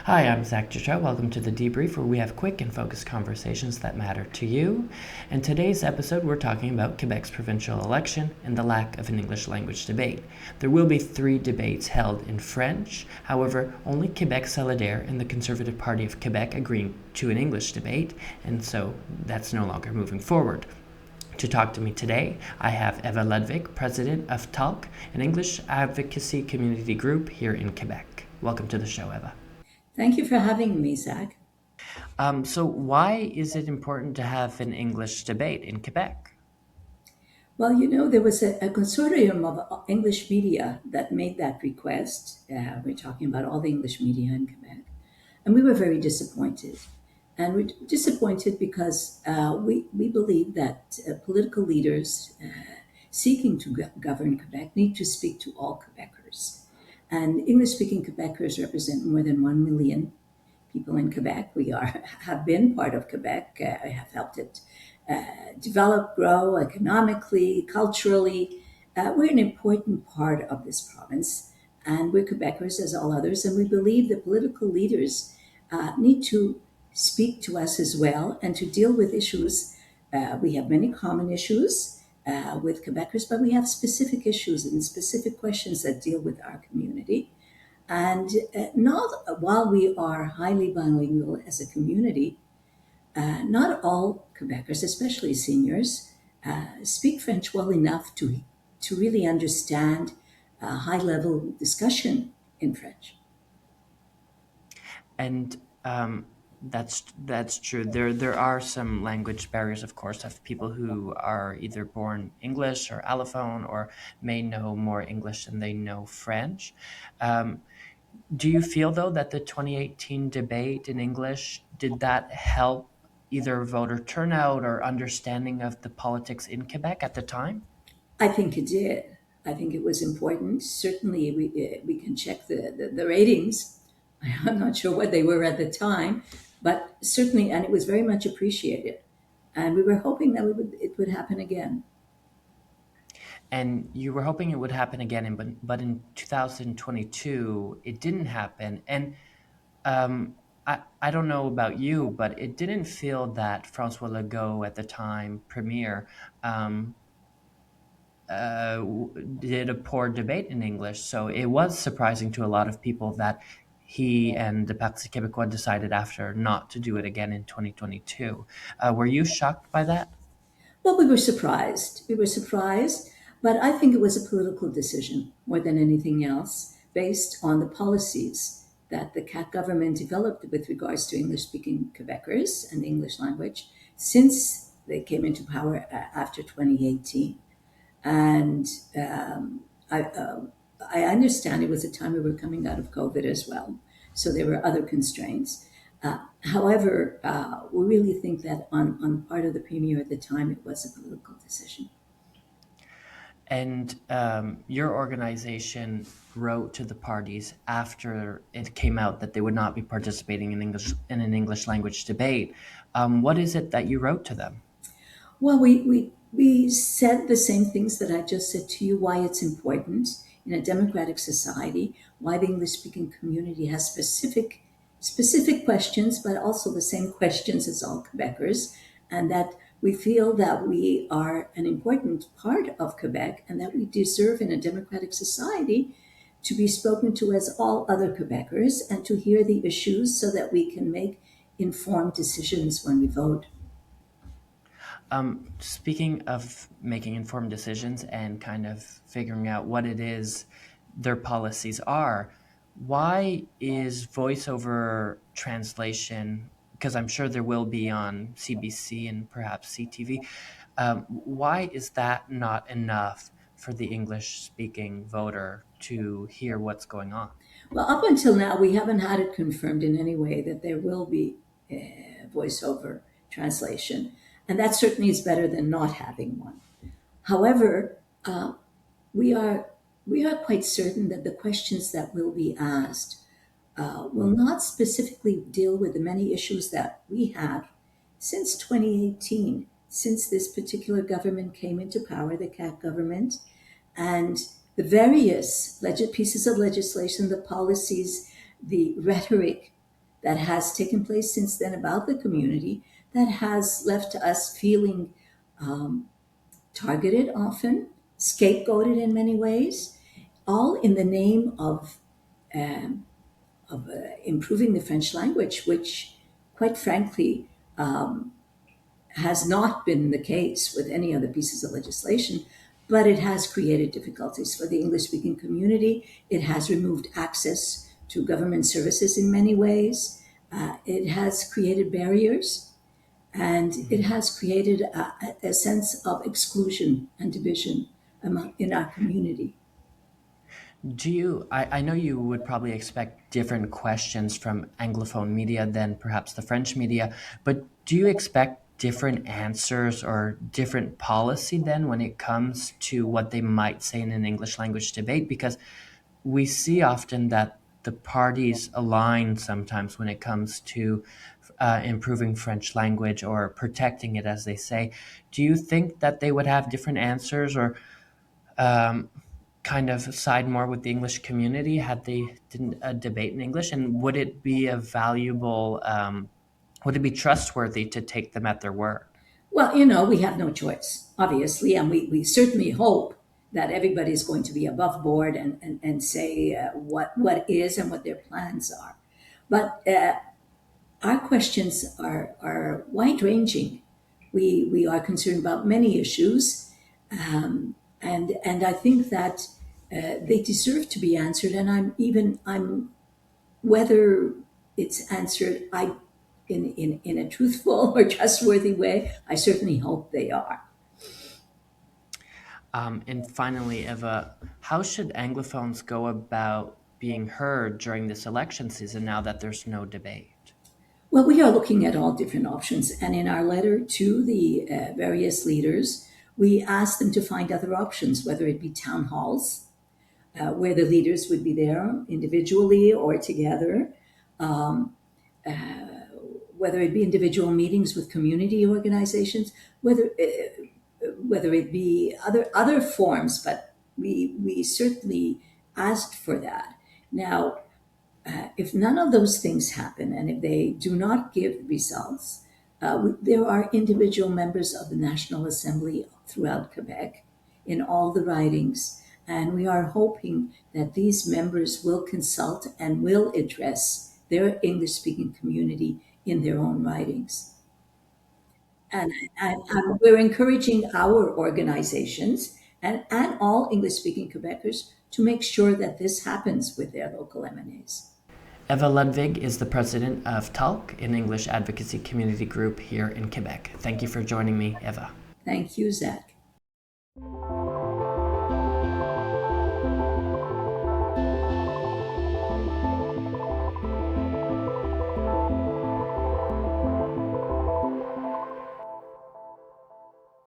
Hi, I'm Zach Jutras. Welcome to the Debrief, where we have quick and focused conversations that matter to you. In today's episode, we're talking about Quebec's provincial election and the lack of an English language debate. There will be 3 debates held in French. However, only Quebec Solidaire and the Conservative Party of Quebec agreed to an English debate, and so that's no longer moving forward. To talk to me today, I have Eva Ludvig, president of TALQ, an English advocacy community group here in Quebec. Welcome to the show, Eva. Thank you for having me, Zach. So why is it important to have an English debate in Quebec? Well, there was a consortium of English media that made that request. We're talking about all the English media in Quebec. And we were very disappointed. And we're disappointed because we believe that political leaders seeking to govern Quebec need to speak to all Quebecers. And English speaking Quebecers represent more than 1 million people in Quebec. We have been part of Quebec, have helped it develop, grow economically, culturally. We're an important part of this province, and we're Quebecers as all others. And we believe the political leaders need to speak to us as well and to deal with issues. We have many common issues with Quebecers, but we have specific issues and specific questions that deal with our community. And not while we are highly bilingual as a community, not all Quebecers, especially seniors, speak French well enough to really understand high level discussion in French. And that's true. There are some language barriers, of course, of people who are either born English or allophone or may know more English than they know French. Um, do you feel though that the 2018 debate in English did that help either voter turnout or understanding of the politics in Quebec at the time? I think it did. I think it was important. Certainly, we can check the ratings. I'm not sure what they were at the time, but certainly, and it was very much appreciated. And we were hoping that it would happen again. And you were hoping it would happen again, but in 2022 it didn't happen. And I don't know about you, but it didn't feel that Francois Legault at the time premier um, did a poor debate in English. So it was surprising to a lot of people that he and the Parti Québécois decided after not to do it again in 2022. Were you shocked by that? Well, we were surprised. We were surprised, but I think it was a political decision more than anything else, based on the policies that the CAT government developed with regards to English speaking Quebecers and the English language since they came into power after 2018. And I understand it was a time we were coming out of COVID as well. So there were other constraints. However, we really think that on part of the premier at the time, it was a political decision. And your organization wrote to the parties after it came out that they would not be participating in an English language debate. What is it that you wrote to them? Well, we said the same things that I just said to you, why it's important in a democratic society, why the English speaking community has specific questions, but also the same questions as all Quebecers, and that we feel that we are an important part of Quebec and that we deserve in a democratic society to be spoken to as all other Quebecers and to hear the issues so that we can make informed decisions when we vote. Speaking of making informed decisions and kind of figuring out what it is their policies are, why is voiceover translation, because I'm sure there will be on CBC and perhaps CTV, why is that not enough for the English speaking voter to hear what's going on? Well, up until now, we haven't had it confirmed in any way that there will be voiceover translation, and that certainly is better than not having one. However, we are we are quite certain that the questions that will be asked will not specifically deal with the many issues that we have since 2018, since this particular government came into power, the CAT government, and the various pieces of legislation, the policies, the rhetoric that has taken place since then about the community that has left us feeling targeted often, scapegoated in many ways, all in the name of improving the French language, which, quite frankly, has not been the case with any other pieces of legislation, but it has created difficulties for the English speaking community. It has removed access to government services in many ways. It has created barriers, and it has created a sense of exclusion and division in our community. I know you would probably expect different questions from Anglophone media than perhaps the French media, but do you expect different answers or different policy then when it comes to what they might say in an English language debate? Because we see often that the parties align sometimes when it comes to improving French language or protecting it, as they say. Do you think that they would have different answers or um, kind of side more with the English community had they didn't debate in English? And would it be a valuable, would it be trustworthy to take them at their word? Well, we have no choice, obviously, and we certainly hope that everybody is going to be above board and say what is and what their plans are. But our questions are wide ranging. We are concerned about many issues, and I think that they deserve to be answered. And I'm whether it's answered in a truthful or trustworthy way. I certainly hope they are. And finally, Eva, how should Anglophones go about being heard during this election season now that there's no debate? Well, we are looking at all different options, and in our letter to the various leaders, we asked them to find other options, whether it be town halls, where the leaders would be there individually or together, whether it be individual meetings with community organizations, whether it be other forms, but we certainly asked for that. Now, if none of those things happen and if they do not give results, there are individual members of the National Assembly throughout Quebec in all the ridings, and we are hoping that these members will consult and will address their English speaking community in their own ridings. And we're encouraging our organizations and all English speaking Quebecers to make sure that this happens with their local MNAs. Eva Ludvig is the president of TALQ, an English advocacy community group here in Quebec. Thank you for joining me, Eva. Thank you, Zach.